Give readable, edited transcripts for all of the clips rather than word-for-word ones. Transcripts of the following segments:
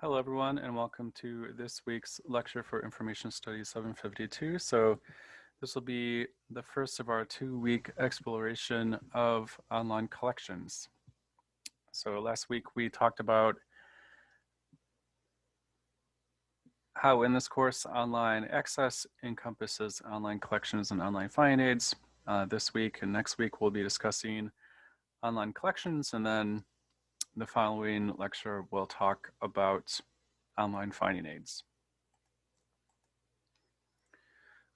Hello everyone and welcome to this week's lecture for Information Studies 752. So this will be the first of our 2-week exploration of online collections. So last week we talked about how in this course online access encompasses online collections and online finding aids. This week and next week we'll be discussing online collections, and then the following lecture we'll talk about online finding aids.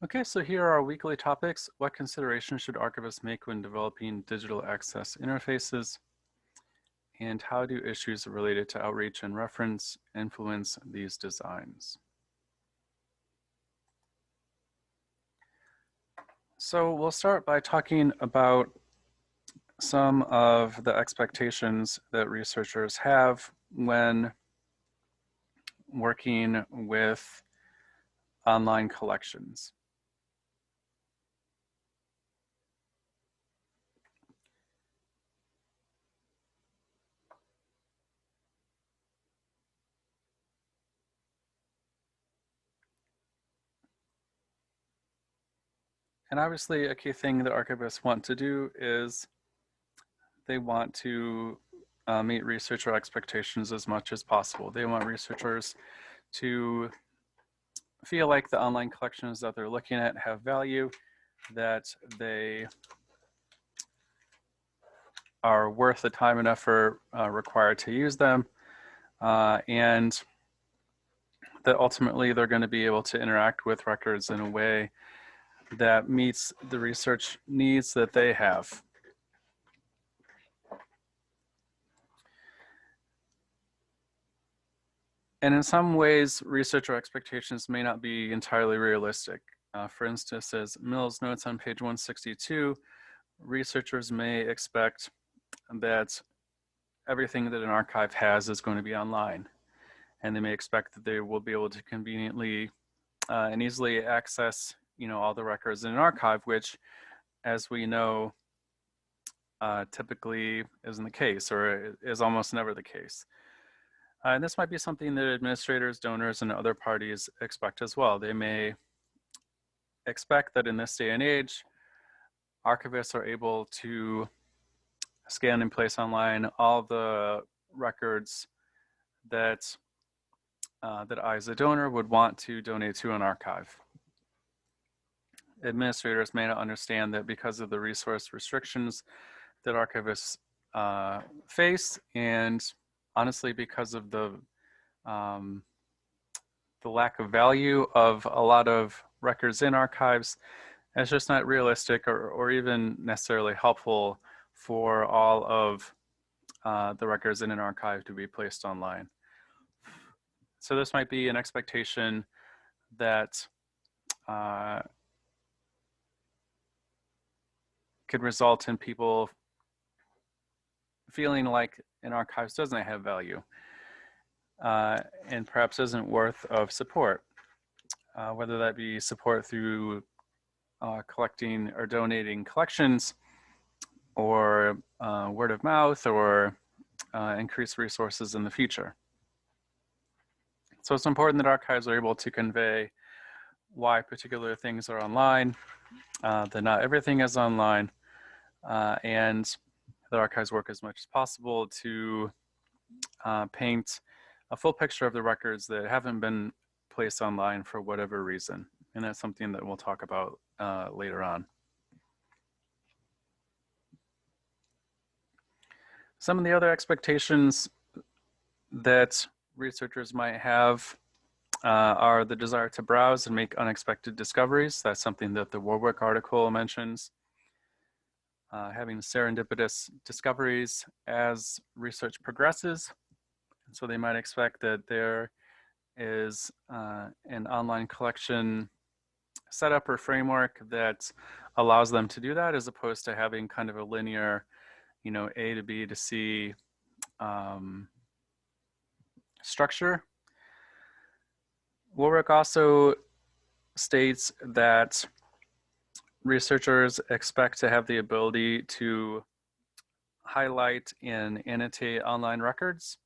Okay, so here are our weekly topics. What considerations should archivists make when developing digital access interfaces? And how do issues related to outreach and reference influence these designs? So we'll start by talking about some of the expectations that researchers have when working with online collections. And obviously a key thing that archivists want to do is they want to meet researcher expectations as much as possible. They want researchers to feel like the online collections that they're looking at have value, that they are worth the time and effort required to use them, and that ultimately they're going to be able to interact with records in a way that meets the research needs that they have. And in some ways, researcher expectations may not be entirely realistic. For instance, as Mills notes on page 162, researchers may expect that everything that an archive has is going to be online. And they may expect that they will be able to conveniently and easily access, all the records in an archive, which, as we know, typically isn't the case, or is almost never the case. And this might be something that administrators, donors, and other parties expect as well. They may expect that in this day and age, archivists are able to scan and place online all the records that I, as a donor, would want to donate to an archive. Administrators may not understand that because of the resource restrictions that archivists face, and honestly, because of the lack of value of a lot of records in archives, it's just not realistic or even necessarily helpful for all of the records in an archive to be placed online. So this might be an expectation that could result in people feeling like an archive doesn't have value and perhaps isn't worth of support, whether that be support through collecting or donating collections, or word of mouth, or increased resources in the future. So it's important that archives are able to convey why particular things are online, that not everything is online, and that archives work as much as possible to paint a full picture of the records that haven't been placed online for whatever reason. And that's something that we'll talk about later on. Some of the other expectations that researchers might have are the desire to browse and make unexpected discoveries. That's something that the Warwick article mentions. Having serendipitous discoveries as research progresses. And so they might expect that there is an online collection setup or framework that allows them to do that, as opposed to having kind of a linear, A to B to C structure. Warwick also states that researchers expect to have the ability to highlight and annotate online records.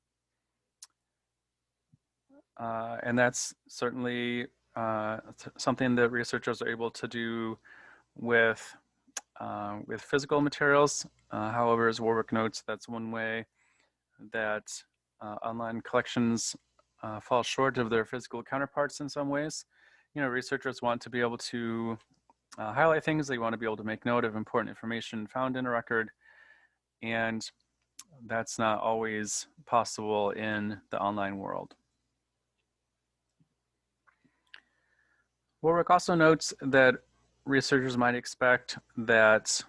And that's certainly something that researchers are able to do with physical materials. However, as Warwick notes, that's one way that online collections fall short of their physical counterparts in some ways. Researchers want to be able to highlight things. They want to be able to make note of important information found in a record, and that's not always possible in the online world. Warwick also notes that researchers might expect that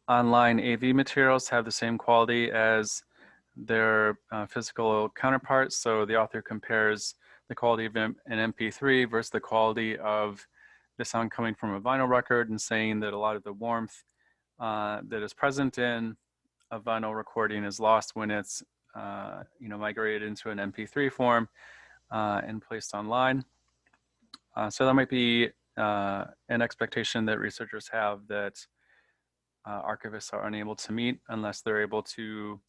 online AV materials have the same quality as their physical counterparts. So the author compares the quality of an MP3 versus the quality of the sound coming from a vinyl record, and saying that a lot of the warmth that is present in a vinyl recording is lost when it's migrated into an MP3 form and placed online. So that might be an expectation that researchers have that archivists are unable to meet unless they're able to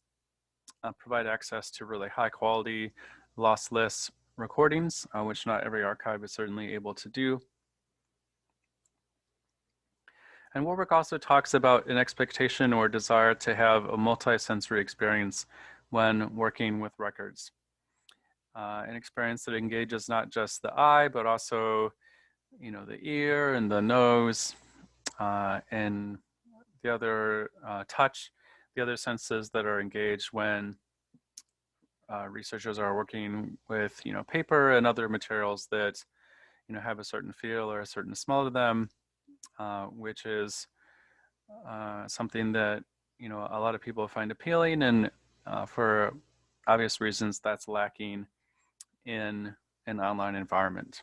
provide access to really high quality lossless recordings, which not every archive is certainly able to do. And Warwick also talks about an expectation or desire to have a multi-sensory experience when working with records. An experience that engages not just the eye, but also, the ear and the nose and the other touch, the other senses that are engaged when researchers are working with, paper and other materials that, have a certain feel or a certain smell to them, which is something that, a lot of people find appealing, and for obvious reasons, that's lacking in an online environment.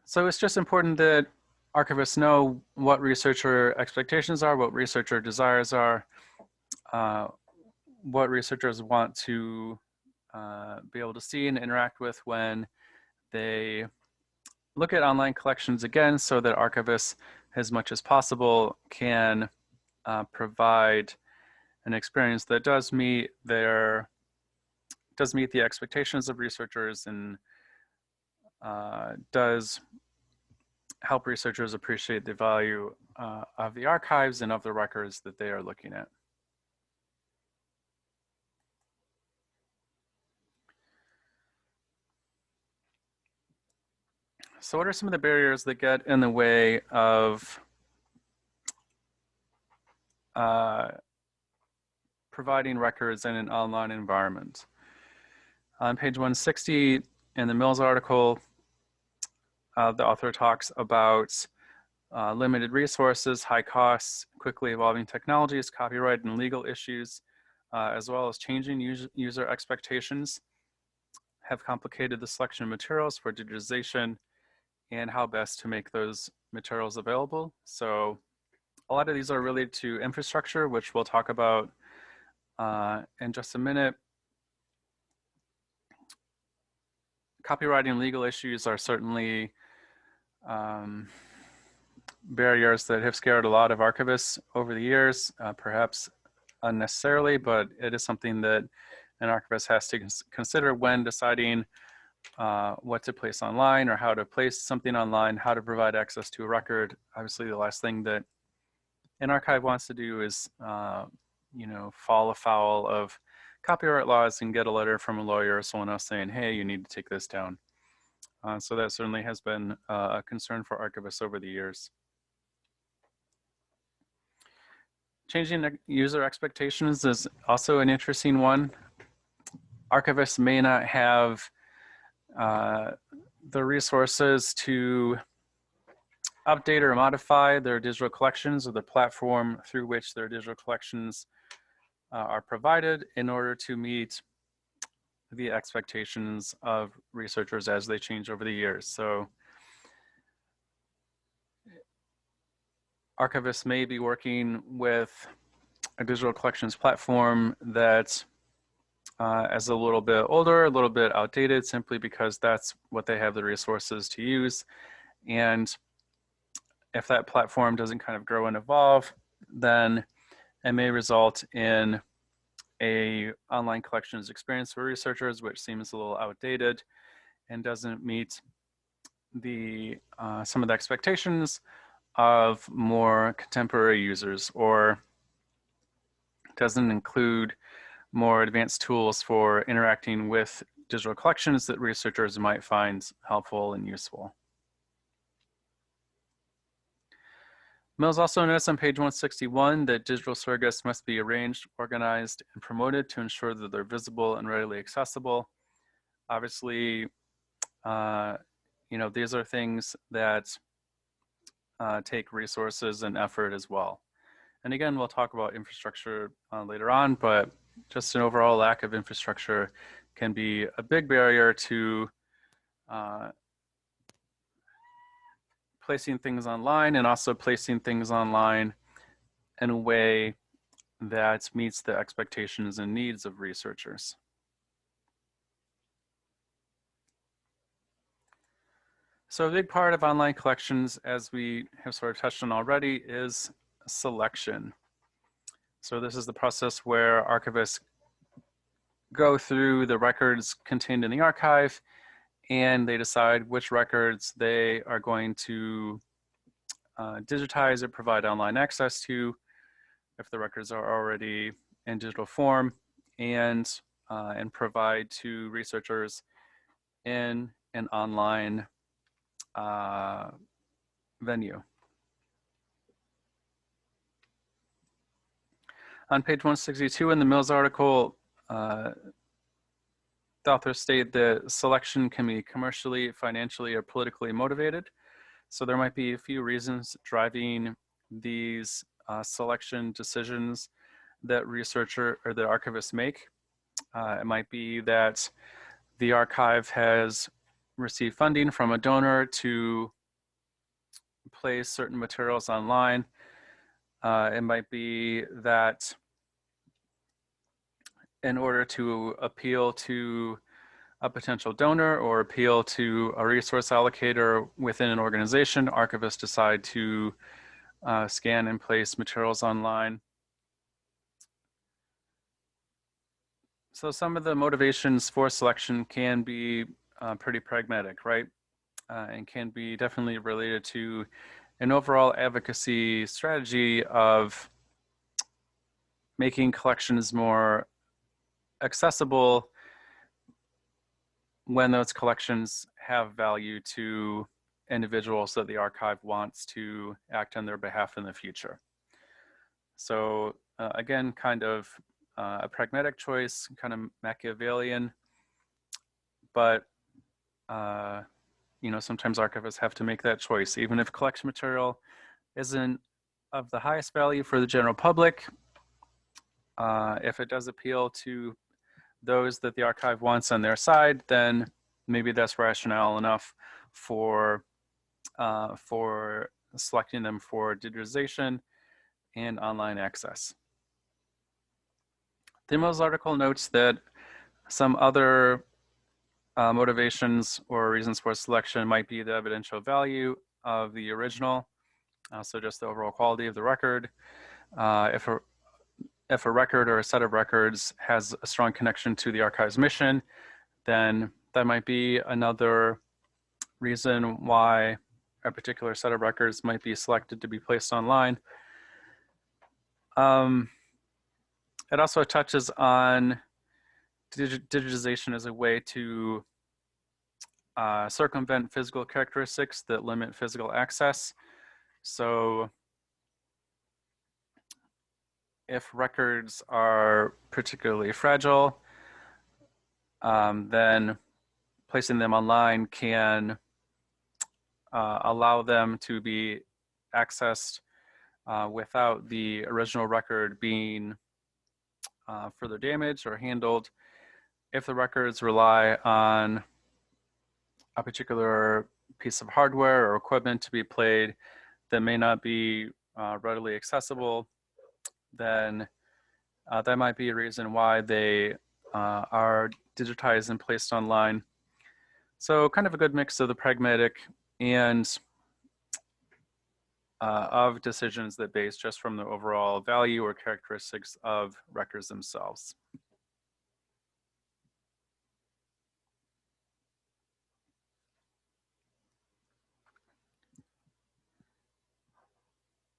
So it's just important that archivists know what researcher expectations are, what researcher desires are, what researchers want to be able to see and interact with when they look at online collections, again, so that archivists, as much as possible, can provide an experience that does meet the expectations of researchers and does help researchers appreciate the value of the archives and of the records that they are looking at. So what are some of the barriers that get in the way of providing records in an online environment? On page 160 in the Mills article, the author talks about limited resources, high costs, quickly evolving technologies, copyright and legal issues, as well as changing user expectations have complicated the selection of materials for digitization and how best to make those materials available. So a lot of these are related to infrastructure, which we'll talk about in just a minute. Copyright and legal issues are certainly barriers that have scared a lot of archivists over the years, perhaps unnecessarily, but it is something that an archivist has to consider when deciding what to place online or how to place something online, how to provide access to a record. Obviously, the last thing that an archive wants to do is, fall afoul of copyright laws and get a letter from a lawyer or someone else saying, hey, you need to take this down. So that certainly has been a concern for archivists over the years. Changing user expectations is also an interesting one. Archivists may not have the resources to update or modify their digital collections or the platform through which their digital collections are provided in order to meet the expectations of researchers as they change over the years. So archivists may be working with a digital collections platform that is a little bit older, a little bit outdated, simply because that's what they have the resources to use. And if that platform doesn't kind of grow and evolve, then it may result in a online collections experience for researchers, which seems a little outdated and doesn't meet the some of the expectations of more contemporary users, or doesn't include more advanced tools for interacting with digital collections that researchers might find helpful and useful. Mills also notes on page 161 that digital surrogates must be arranged, organized, and promoted to ensure that they're visible and readily accessible. Obviously, these are things that take resources and effort as well. And again, we'll talk about infrastructure later on, but just an overall lack of infrastructure can be a big barrier to placing things online, and also placing things online in a way that meets the expectations and needs of researchers. So a big part of online collections, as we have sort of touched on already, is selection. So this is the process where archivists go through the records contained in the archive, and they decide which records they are going to digitize or provide online access to, if the records are already in digital form, and provide to researchers in an online venue. On page 162 in the Mills article, the authors state that selection can be commercially, financially, or politically motivated. So there might be a few reasons driving these selection decisions that researcher or the archivists make. It might be that the archive has received funding from a donor to place certain materials online. It might be that in order to appeal to a potential donor or appeal to a resource allocator within an organization, archivists decide to scan and place materials online. So some of the motivations for selection can be pretty pragmatic, right? And can be definitely related to an overall advocacy strategy of making collections more accessible when those collections have value to individuals that the archive wants to act on their behalf in the future. So again, kind of a pragmatic choice, kind of Machiavellian, but sometimes archivists have to make that choice. Even if collection material isn't of the highest value for the general public, if it does appeal to those that the archive wants on their side, then maybe that's rationale enough for selecting them for digitization and online access. The Mills article notes that some other motivations or reasons for selection might be the evidential value of the original, so just the overall quality of the record. If a record or a set of records has a strong connection to the archive's mission, then that might be another reason why a particular set of records might be selected to be placed online. It also touches on digitization as a way to circumvent physical characteristics that limit physical access. So if records are particularly fragile, then placing them online can allow them to be accessed without the original record being further damaged or handled. If the records rely on a particular piece of hardware or equipment to be played that may not be readily accessible, then that might be a reason why they are digitized and placed online. So kind of a good mix of the pragmatic and of decisions that base just from the overall value or characteristics of records themselves.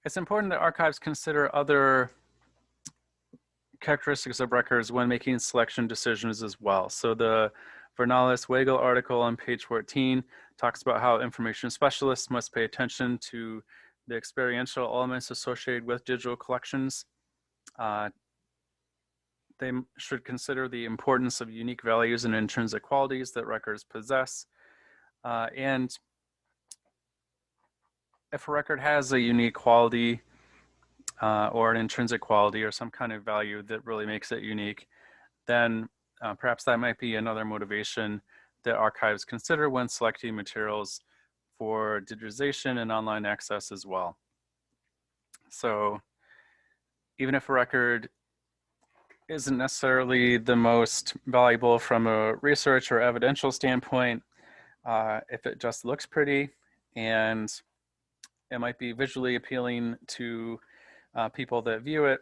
It's important that archives consider other characteristics of records when making selection decisions as well. So the Vernalis-Weigel article on page 14 talks about how information specialists must pay attention to the experiential elements associated with digital collections. They should consider the importance of unique values and intrinsic qualities that records possess. And if a record has a unique quality or an intrinsic quality or some kind of value that really makes it unique, then perhaps that might be another motivation that archives consider when selecting materials for digitization and online access as well. So even if a record isn't necessarily the most valuable from a research or evidential standpoint, if it just looks pretty and it might be visually appealing to people that view it,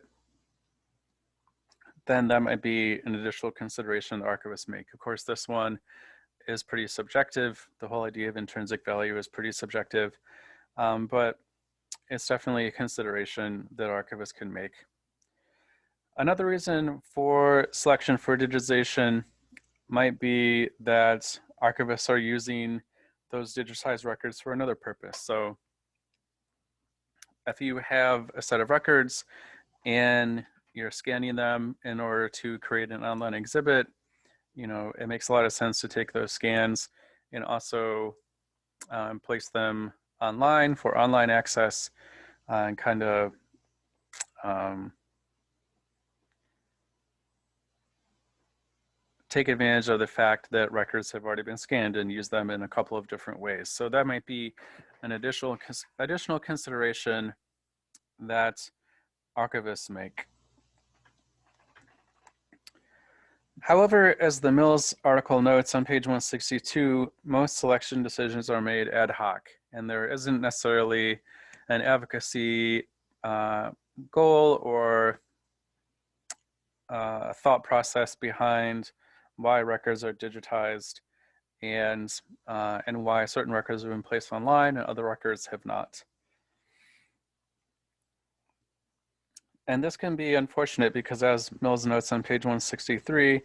then that might be an additional consideration the archivists make. Of course, this one is pretty subjective. The whole idea of intrinsic value is pretty subjective, but it's definitely a consideration that archivists can make. Another reason for selection for digitization might be that archivists are using those digitized records for another purpose. So if you have a set of records and you're scanning them in order to create an online exhibit, it makes a lot of sense to take those scans and also place them online for online access and kind of take advantage of the fact that records have already been scanned and use them in a couple of different ways. So that might be an additional consideration that archivists make. However, as the Mills article notes on page 162, most selection decisions are made ad hoc, and there isn't necessarily an advocacy goal or thought process behind why records are digitized and why certain records have been placed online and other records have not. And this can be unfortunate because, as Mills notes on page 163,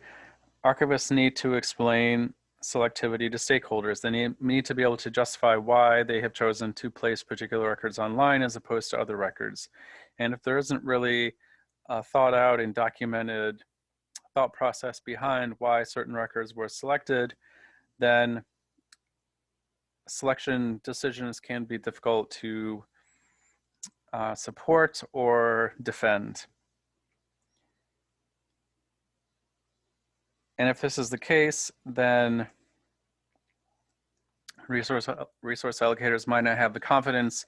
archivists need to explain selectivity to stakeholders. They need to be able to justify why they have chosen to place particular records online as opposed to other records. And if there isn't really a thought out and documented thought process behind why certain records were selected, then selection decisions can be difficult to support or defend. And if this is the case, then resource allocators might not have the confidence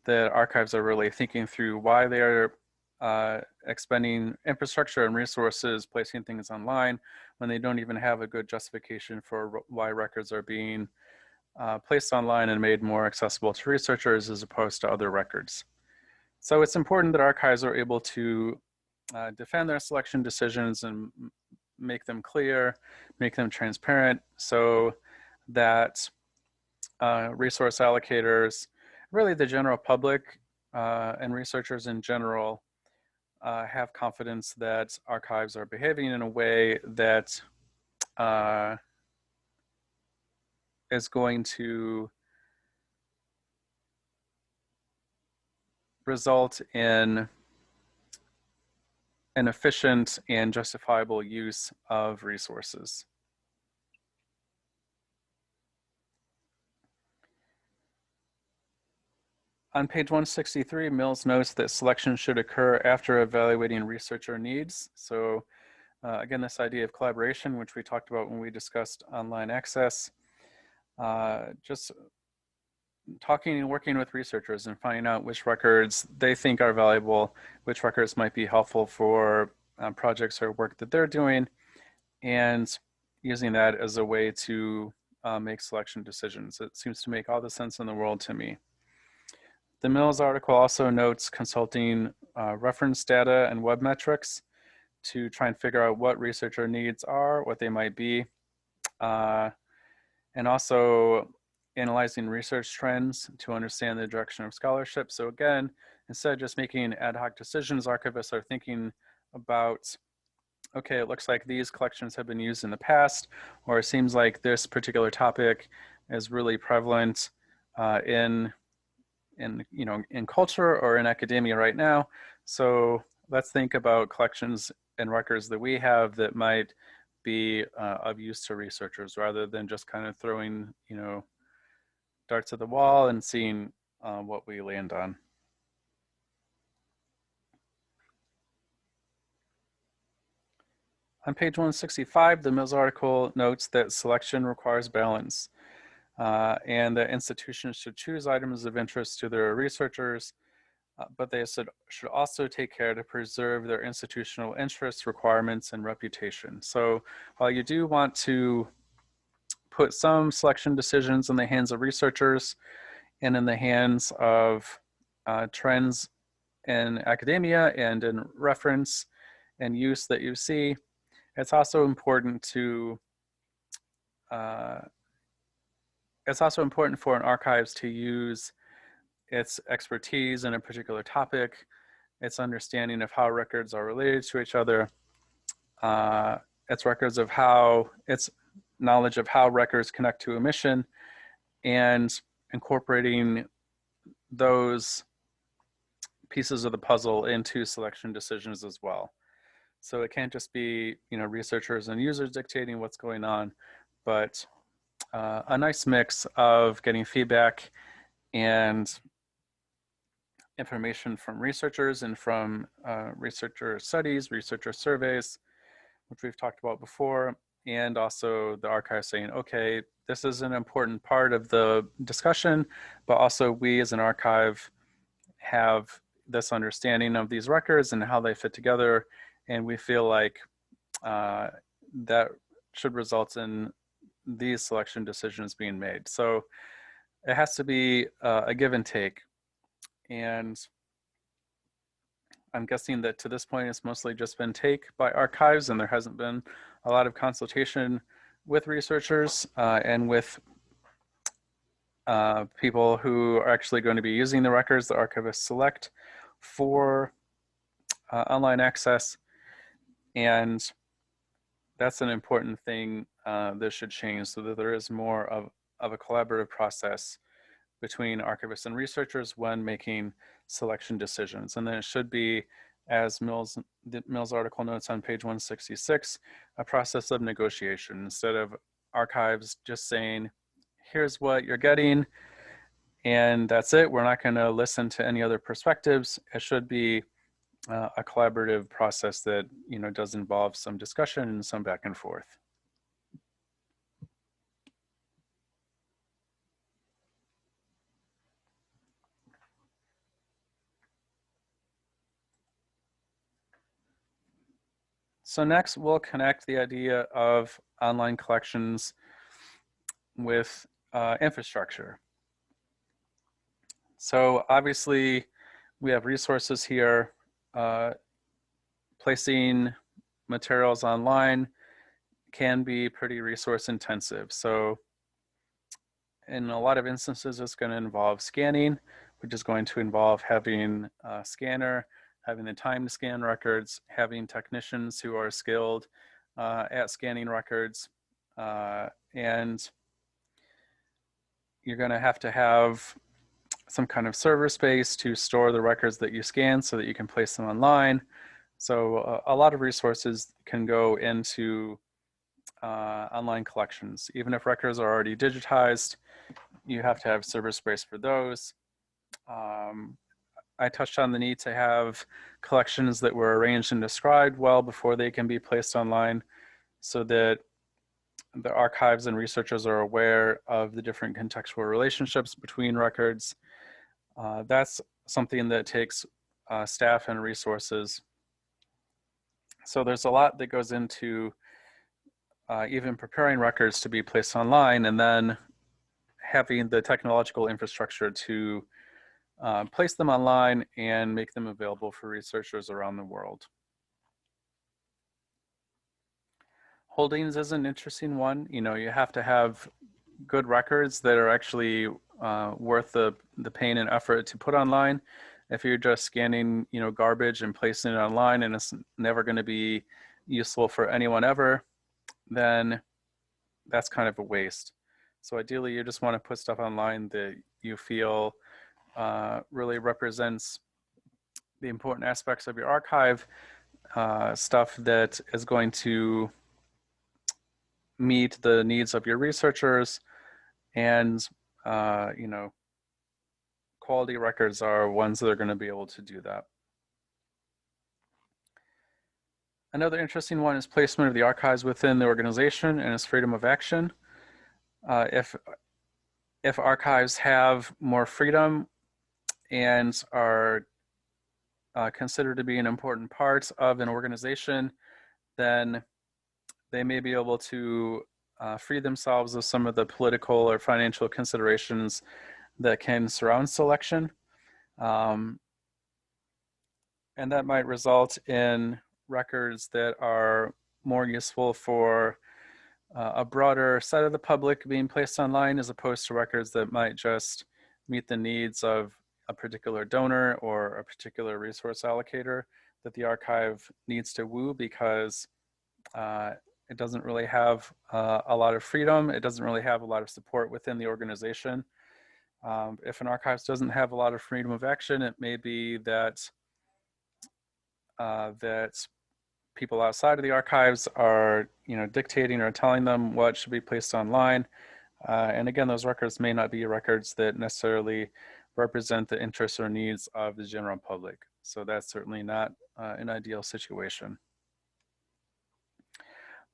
that archives are really thinking through why they are expending infrastructure and resources, placing things online, when they don't even have a good justification for why records are being placed online and made more accessible to researchers as opposed to other records. So it's important that archives are able to defend their selection decisions and make them clear, make them transparent, so that resource allocators, really the general public and researchers in general, have confidence that archives are behaving in a way that is going to result in an efficient and justifiable use of resources. On page 163, Mills notes that selection should occur after evaluating researcher needs. So again, this idea of collaboration, which we talked about when we discussed online access, just talking and working with researchers and finding out which records they think are valuable, which records might be helpful for projects or work that they're doing, and using that as a way to make selection decisions. It seems to make all the sense in the world to me. The Mills article also notes consulting reference data and web metrics to try and figure out what researcher needs are, what they might be, and also analyzing research trends to understand the direction of scholarship. So again, instead of just making ad hoc decisions, archivists are thinking about, okay, it looks like these collections have been used in the past, or it seems like this particular topic is really prevalent in culture or in academia right now. So let's think about collections and records that we have that might be of use to researchers, rather than just kind of throwing darts at the wall and seeing what we land on. On page 165, the Mills article notes that selection requires balance, and that institutions should choose items of interest to their researchers, but they should also take care to preserve their institutional interests, requirements, and reputation. So while you do want to put some selection decisions in the hands of researchers and in the hands of trends in academia and in reference and use that you see, it's also important for an archives to use its expertise in a particular topic, its understanding of how records are related to each other, its knowledge of how records connect to a mission, and incorporating those pieces of the puzzle into selection decisions as well. So it can't just be researchers and users dictating what's going on, but a nice mix of getting feedback and information from researchers and from researcher studies, researcher surveys, which we've talked about before, and also the archive saying, okay, this is an important part of the discussion, but also we as an archive have this understanding of these records and how they fit together, and we feel like that should result in these selection decisions being made. So it has to be a give and take. And I'm guessing that to this point, it's mostly just been take by archives, and there hasn't been a lot of consultation with researchers and with people who are actually going to be using the records the archivists select for online access. And that's an important thing that should change, so that there is more of a collaborative process between archivists and researchers when making selection decisions. And then it should be, as the Mills article notes on page 166, a process of negotiation, instead of archives just saying, here's what you're getting, and that's it. We're not going to listen to any other perspectives. It should be a collaborative process that does involve some discussion and some back and forth. So next, we'll connect the idea of online collections with infrastructure. So obviously, we have resources here. Placing materials online can be pretty resource intensive. So in a lot of instances, it's going to involve scanning, which is going to involve having a scanner, having the time to scan records, having technicians who are skilled at scanning records, and you're going to have some kind of server space to store the records that you scan so that you can place them online. So a lot of resources can go into online collections. Even if records are already digitized, you have to have server space for those. I touched on the need to have collections that were arranged and described well before they can be placed online, so that the archives and researchers are aware of the different contextual relationships between records. That's something that takes staff and resources. So there's a lot that goes into even preparing records to be placed online, and then having the technological infrastructure to place them online and make them available for researchers around the world. Holdings is an interesting one. You know, you have to have good records that are actually worth the pain and effort to put online. If you're just scanning, you know, garbage and placing it online and it's never going to be useful for anyone ever, then that's kind of a waste. So ideally, you just want to put stuff online that you feel really represents the important aspects of your archive, stuff that is going to meet the needs of your researchers, and you know, quality records are ones that are going to be able to do that. Another interesting one is placement of the archives within the organization and its freedom of action. If archives have more freedom and are considered to be an important part of an organization, then they may be able to free themselves of some of the political or financial considerations that can surround selection. And that might result in records that are more useful for a broader set of the public being placed online, as opposed to records that might just meet the needs of a particular donor or a particular resource allocator that the archive needs to woo, because it doesn't really have a lot of freedom. It doesn't really have a lot of support within the organization. If an archive doesn't have a lot of freedom of action, it may be that that people outside of the archives are, you know, dictating or telling them what should be placed online. And again, those records may not be records that necessarily represent the interests or needs of the general public. So that's certainly not an ideal situation.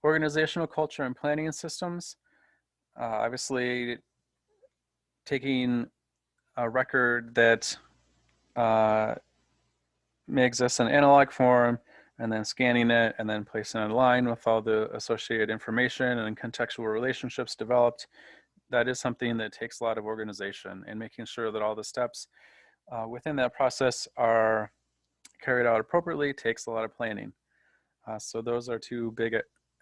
Organizational culture and planning systems. Obviously, taking a record that may exist in analog form and then scanning it and then placing it online with all the associated information and contextual relationships developed, that is something that takes a lot of organization, and making sure that all the steps within that process are carried out appropriately takes a lot of planning. So those are two big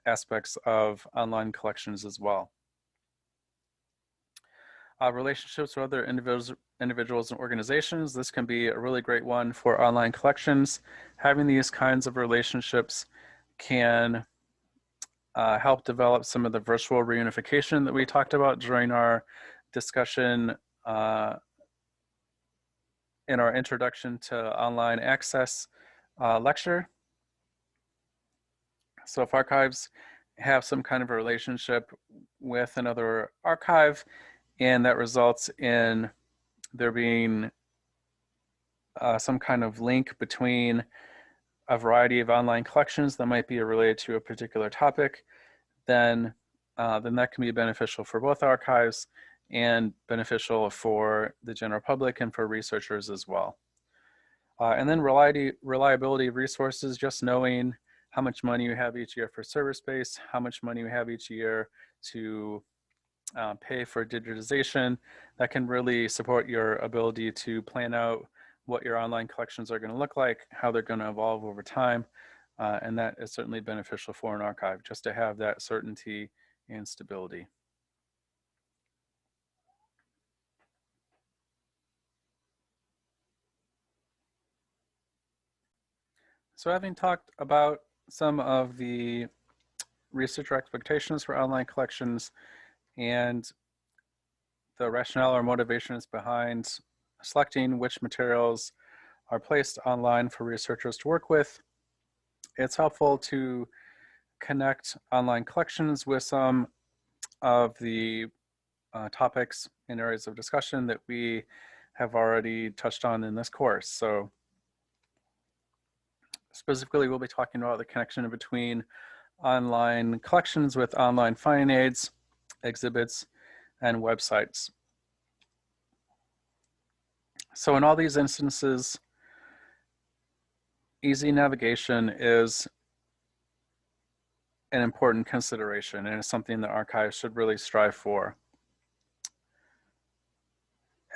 aspects of online collections as well. Relationships with other individuals and organizations. This can be a really great one for online collections. Having these kinds of relationships can help develop some of the virtual reunification that we talked about during our discussion in our introduction to online access lecture. So if archives have some kind of a relationship with another archive, and that results in there being some kind of link between a variety of online collections that might be related to a particular topic, then that can be beneficial for both archives and beneficial for the general public and for researchers as well. And then reliability of resources, just knowing how much money you have each year for server space, how much money you have each year to pay for digitization, that can really support your ability to plan out what your online collections are going to look like, how they're going to evolve over time. And that is certainly beneficial for an archive, just to have that certainty and stability. So having talked about some of the researcher expectations for online collections and the rationale or motivations behind selecting which materials are placed online for researchers to work with, it's helpful to connect online collections with some of the topics and areas of discussion that we have already touched on in this course. So specifically, we'll be talking about the connection between online collections with online finding aids, exhibits, and websites. So in all these instances, easy navigation is an important consideration, and it's something that archives should really strive for.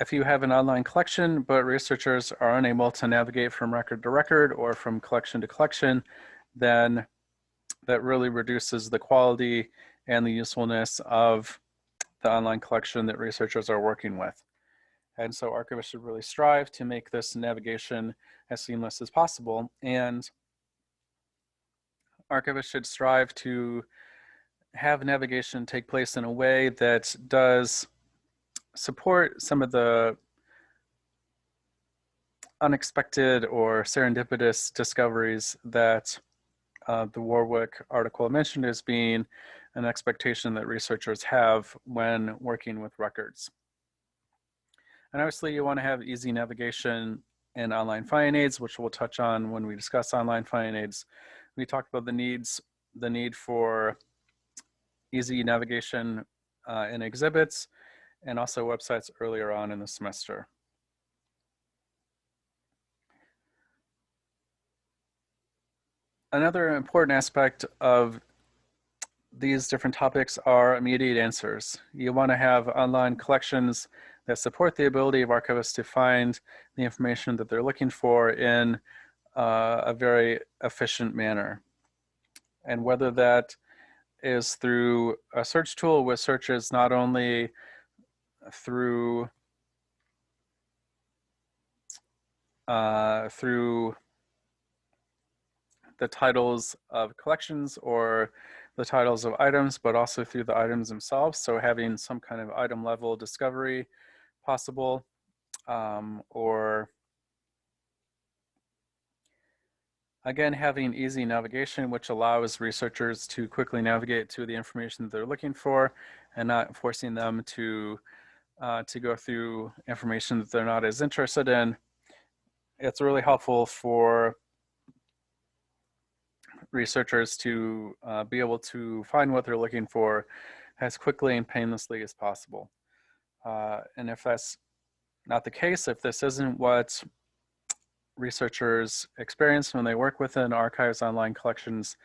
if you have an online collection, but researchers are unable to navigate from record to record or from collection to collection, then that really reduces the quality and the usefulness of the online collection that researchers are working with. And so archivists should really strive to make this navigation as seamless as possible. And archivists should strive to have navigation take place in a way that does support some of the unexpected or serendipitous discoveries that the Warwick article mentioned as being an expectation that researchers have when working with records. And obviously you want to have easy navigation in online finding aids, which we'll touch on when we discuss online finding aids. We talked about the need for easy navigation in exhibits and also websites earlier on in the semester. Another important aspect of these different topics are immediate answers. You want to have online collections that support the ability of archivists to find the information that they're looking for in a very efficient manner. And whether that is through a search tool with searches not only through the titles of collections or the titles of items, but also through the items themselves. So having some kind of item level discovery possible, or again, having easy navigation, which allows researchers to quickly navigate to the information that they're looking for and not forcing them to go through information that they're not as interested in. It's really helpful for researchers to be able to find what they're looking for as quickly and painlessly as possible. And if that's not the case, if this isn't what researchers experience when they work within archives online collections,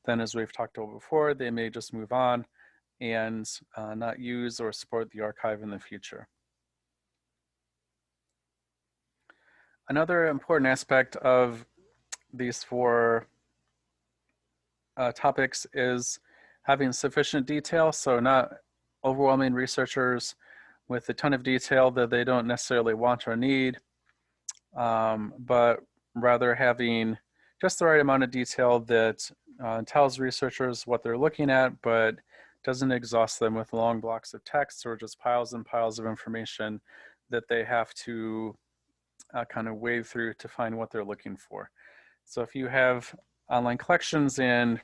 then as we've talked about before, they may just move on and not use or support the archive in the future. Another important aspect of these four topics is having sufficient detail, so not overwhelming researchers with a ton of detail that they don't necessarily want or need, but rather having just the right amount of detail that tells researchers what they're looking at, but doesn't exhaust them with long blocks of text or just piles and piles of information that they have to kind of wade through to find what they're looking for. So if you have online collections and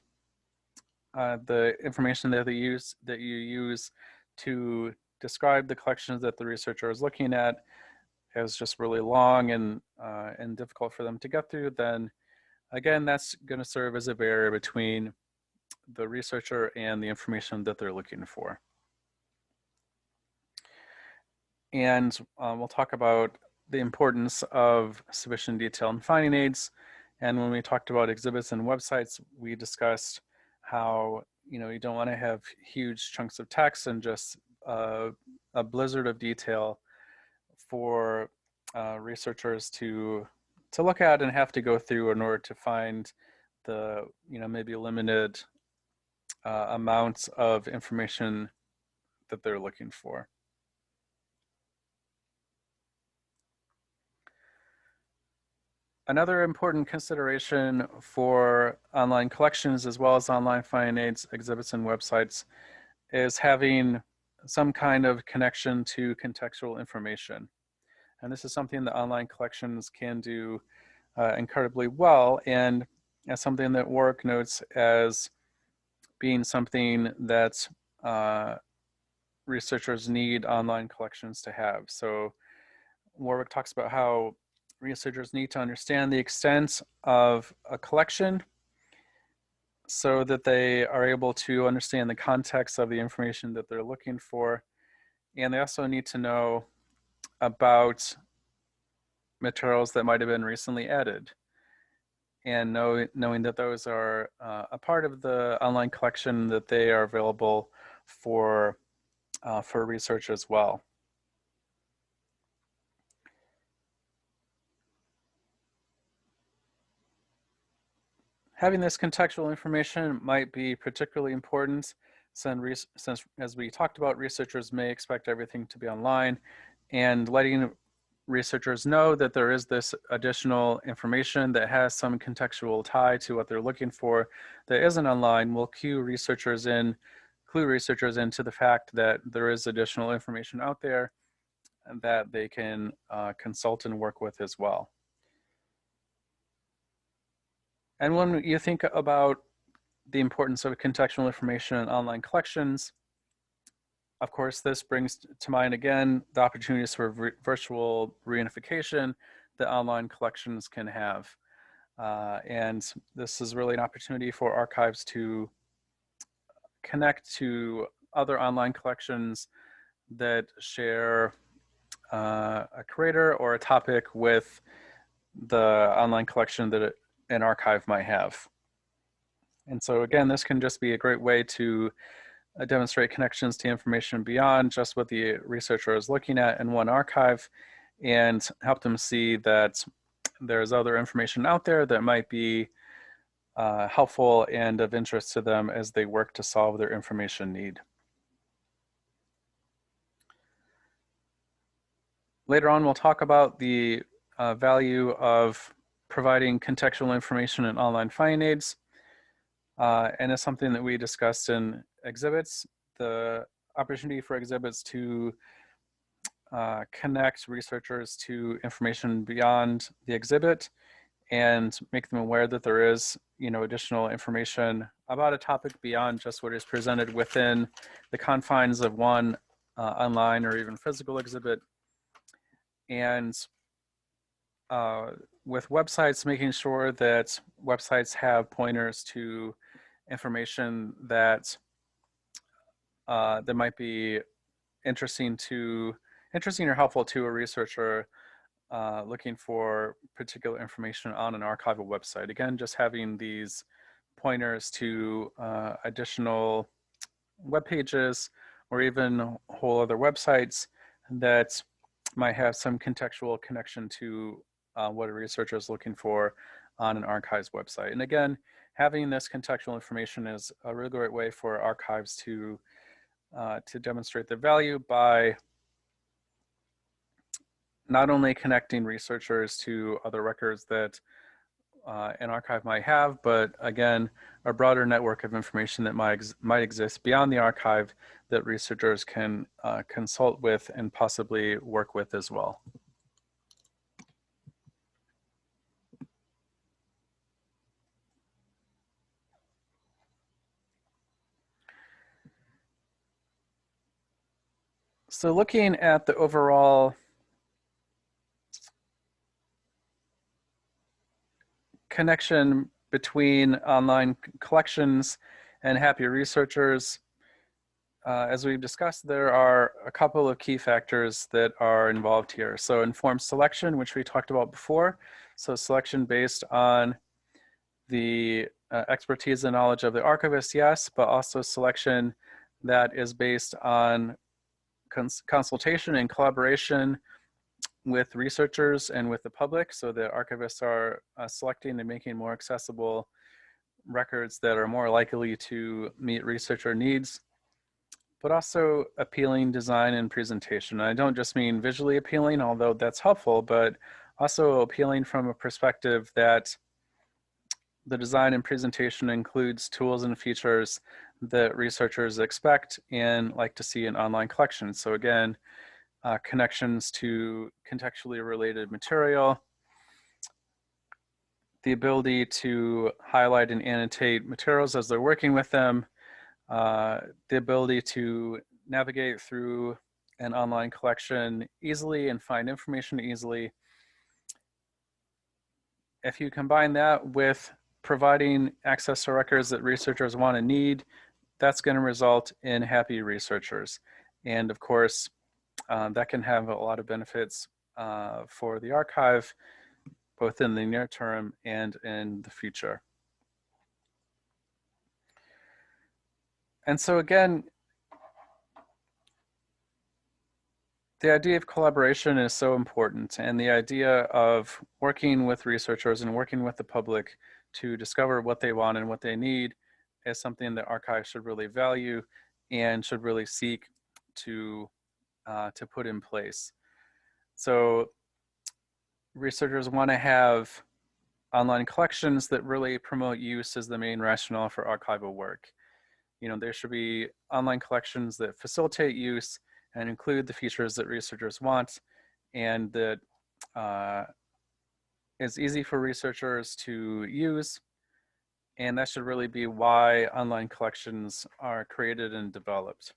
the information that you use to describe the collections that the researcher is looking at is just really long and difficult for them to get through, then again, that's going to serve as a barrier between the researcher and the information that they're looking for. And we'll talk about the importance of sufficient detail in finding aids. And when we talked about exhibits and websites, we discussed how you don't want to have huge chunks of text and just a blizzard of detail for researchers to look at and have to go through in order to find the maybe limited amounts of information that they're looking for. Another important consideration for online collections as well as online finding aids, exhibits, and websites is having some kind of connection to contextual information. And this is something that online collections can do incredibly well, and as something that Warwick notes as being something that researchers need online collections to have. So Warwick talks about how researchers need to understand the extent of a collection so that they are able to understand the context of the information that they're looking for. And they also need to know about materials that might have been recently added, and knowing that those are a part of the online collection, that they are available for research as well. Having this contextual information might be particularly important since, as we talked about, researchers may expect everything to be online, and letting researchers know that there is this additional information that has some contextual tie to what they're looking for that isn't online will clue researchers into the fact that there is additional information out there and that they can consult and work with as well. And when you think about the importance of contextual information in online collections, of course, this brings to mind again the opportunities for virtual reunification that online collections can have. And this is really an opportunity for archives to connect to other online collections that share a creator or a topic with the online collection that an archive might have. And so again, this can just be a great way to demonstrate connections to information beyond just what the researcher is looking at in one archive and help them see that there's other information out there that might be helpful and of interest to them as they work to solve their information need. Later on, we'll talk about the value of providing contextual information in online finding aids. And it's something that we discussed in exhibits, the opportunity for exhibits to connect researchers to information beyond the exhibit and make them aware that there is, additional information about a topic beyond just what is presented within the confines of one online or even physical exhibit. And with websites, making sure that websites have pointers to information that that might be interesting or helpful to a researcher looking for particular information on an archival website. Again, just having these pointers to additional web pages or even whole other websites that might have some contextual connection to what a researcher is looking for on an archive's website. And again, having this contextual information is a really great way for archives to demonstrate their value by not only connecting researchers to other records that an archive might have, but again, a broader network of information that might exist beyond the archive that researchers can consult with and possibly work with as well. So looking at the overall connection between online collections and happy researchers, as we've discussed, there are a couple of key factors that are involved here. So informed selection, which we talked about before. So selection based on the expertise and knowledge of the archivist, yes, but also selection that is based on consultation and collaboration with researchers and with the public. So the archivists are selecting and making more accessible records that are more likely to meet researcher needs, but also appealing design and presentation. And I don't just mean visually appealing, although that's helpful, but also appealing from a perspective that the design and presentation includes tools and features that researchers expect and like to see in online collections. So again, connections to contextually related material, the ability to highlight and annotate materials as they're working with them, the ability to navigate through an online collection easily and find information easily. If you combine that with providing access to records that researchers want and need, that's going to result in happy researchers. And of course, that can have a lot of benefits for the archive, both in the near term and in the future. And so again, the idea of collaboration is so important, and the idea of working with researchers and working with the public to discover what they want and what they need is something that archives should really value and should really seek to put in place. So researchers want to have online collections that really promote use as the main rationale for archival work. There should be online collections that facilitate use and include the features that researchers want, and that is easy for researchers to use. And that should really be why online collections are created and developed.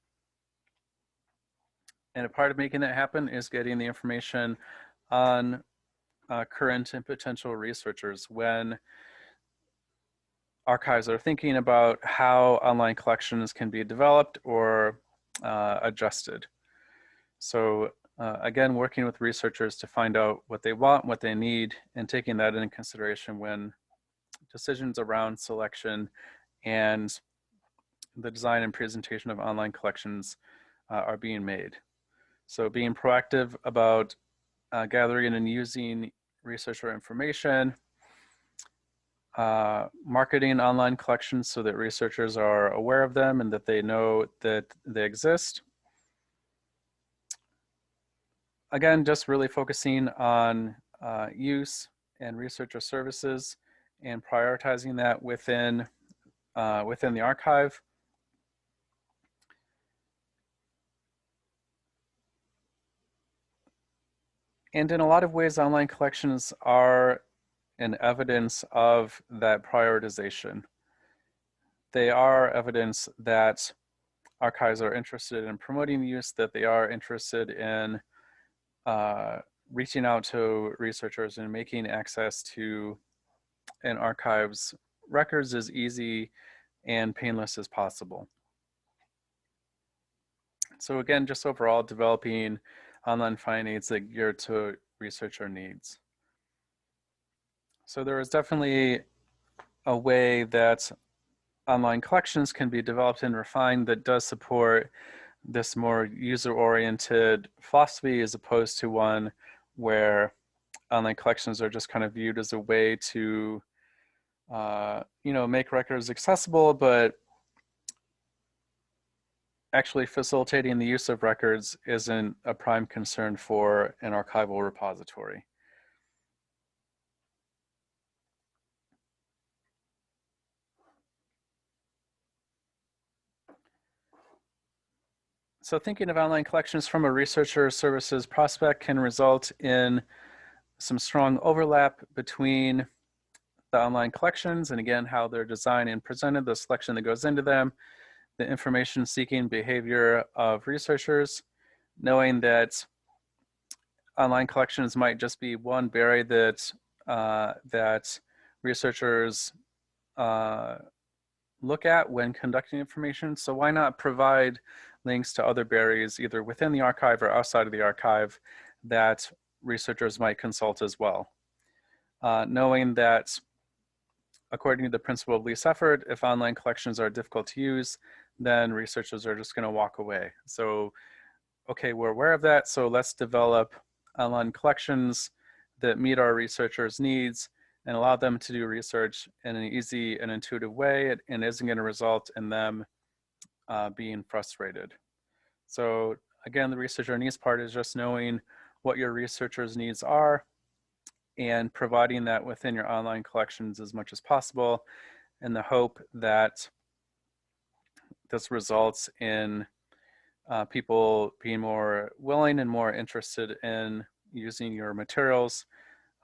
And a part of making that happen is getting the information on current and potential researchers when archives are thinking about how online collections can be developed or adjusted. So again, working with researchers to find out what they want, what they need, and taking that into consideration when decisions around selection and the design and presentation of online collections are being made. So being proactive about gathering and using researcher information, marketing online collections so that researchers are aware of them and that they know that they exist. Again, just really focusing on use and researcher services and prioritizing that within the archive. And in a lot of ways, online collections are an evidence of that prioritization. They are evidence that archives are interested in promoting use, that they are interested in reaching out to researchers and making access to an archive's records as easy and painless as possible. So again, just overall developing online finding aids that gear to researcher needs. So there is definitely a way that online collections can be developed and refined that does support this more user-oriented philosophy as opposed to one where online collections are just kind of viewed as a way to make records accessible, but actually facilitating the use of records isn't a prime concern for an archival repository. So thinking of online collections from a researcher services prospect can result in some strong overlap between the online collections and again, how they're designed and presented, the selection that goes into them, the information seeking behavior of researchers, knowing that online collections might just be one berry that that researchers look at when conducting information. So why not provide links to other berries either within the archive or outside of the archive that researchers might consult as well. Knowing that according to the principle of least effort, if online collections are difficult to use, then researchers are just going to walk away. So, okay, we're aware of that, so let's develop online collections that meet our researchers' needs and allow them to do research in an easy and intuitive way and isn't going to result in them being frustrated. So again, the researcher needs part is just knowing what your researchers' needs are and providing that within your online collections as much as possible in the hope that this results in people being more willing and more interested in using your materials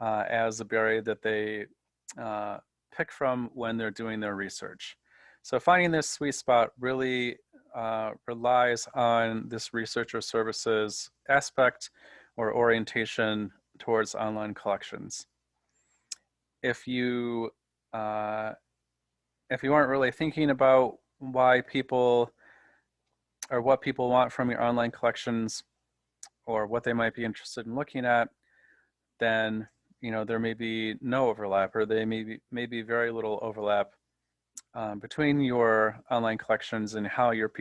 as a berry that they pick from when they're doing their research. So finding this sweet spot really relies on this researcher services aspect or orientation towards online collections. If you aren't really thinking about why people or what people want from your online collections or what they might be interested in looking at, then there may be no overlap, or there may be very little overlap between your online collections and how your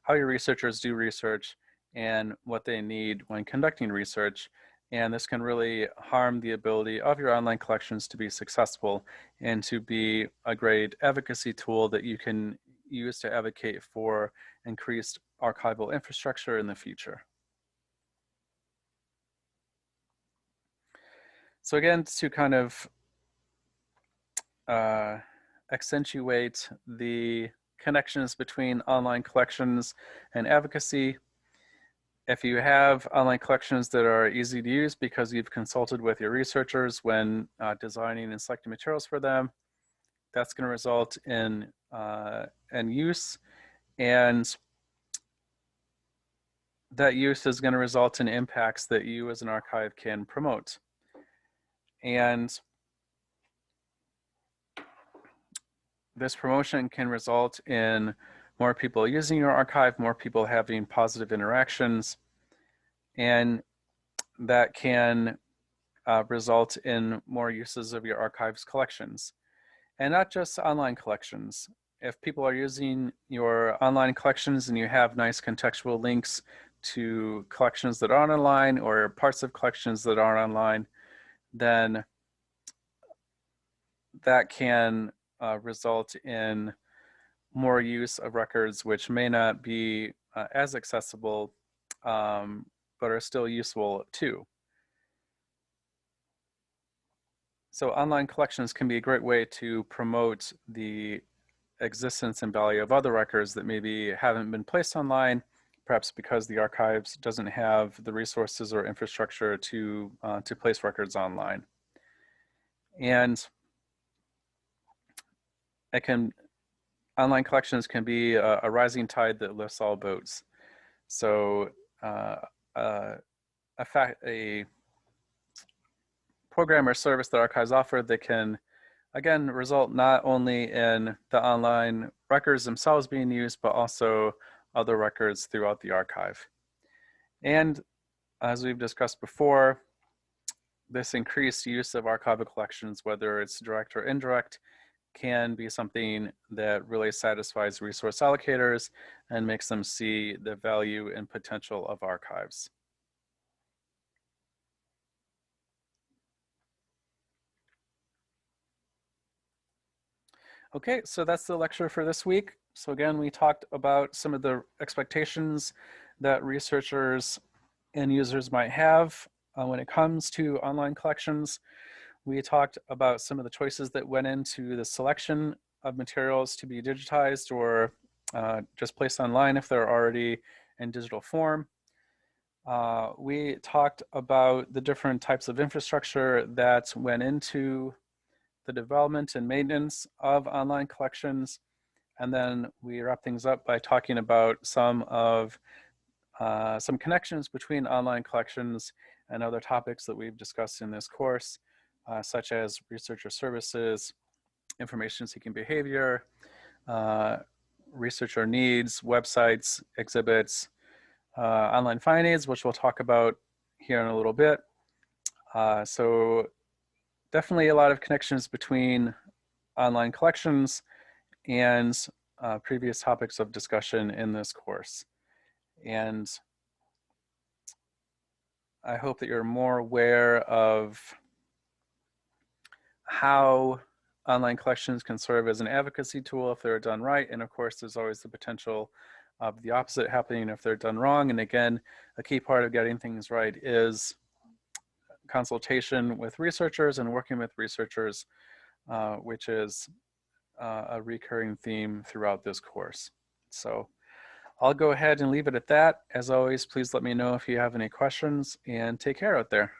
researchers do research and what they need when conducting research. And this can really harm the ability of your online collections to be successful and to be a great advocacy tool that you can use to advocate for increased archival infrastructure in the future. So again, to kind of accentuate the connections between online collections and advocacy, if you have online collections that are easy to use because you've consulted with your researchers when designing and selecting materials for them, that's going to result in use, and that use is going to result in impacts that you as an archive can promote. And this promotion can result in more people using your archive, more people having positive interactions, and that can result in more uses of your archive's collections. And not just online collections. If people are using your online collections and you have nice contextual links to collections that aren't online or parts of collections that aren't online, then that can result in more use of records which may not be as accessible, but are still useful too. So online collections can be a great way to promote the existence and value of other records that maybe haven't been placed online, perhaps because the archives doesn't have the resources or infrastructure to place records online. And online collections can be a rising tide that lifts all boats. So a program or service that archives offer that can, again, result not only in the online records themselves being used, but also other records throughout the archive. And as we've discussed before, this increased use of archival collections, whether it's direct or indirect, can be something that really satisfies resource allocators and makes them see the value and potential of archives. Okay, so that's the lecture for this week. So again, we talked about some of the expectations that researchers and users might have when it comes to online collections. We talked about some of the choices that went into the selection of materials to be digitized or just placed online if they're already in digital form. We talked about the different types of infrastructure that went into the development and maintenance of online collections. And then we wrap things up by talking about some connections between online collections and other topics that we've discussed in this course, such as researcher services, information seeking behavior, researcher needs, websites, exhibits, online findings, which we'll talk about here in a little bit. So definitely a lot of connections between online collections and previous topics of discussion in this course. And I hope that you're more aware of how online collections can serve as an advocacy tool if they're done right. And of course, there's always the potential of the opposite happening if they're done wrong. And again, a key part of getting things right is consultation with researchers and working with researchers, which is a recurring theme throughout this course. So I'll go ahead and leave it at that. As always, please let me know if you have any questions, and take care out there.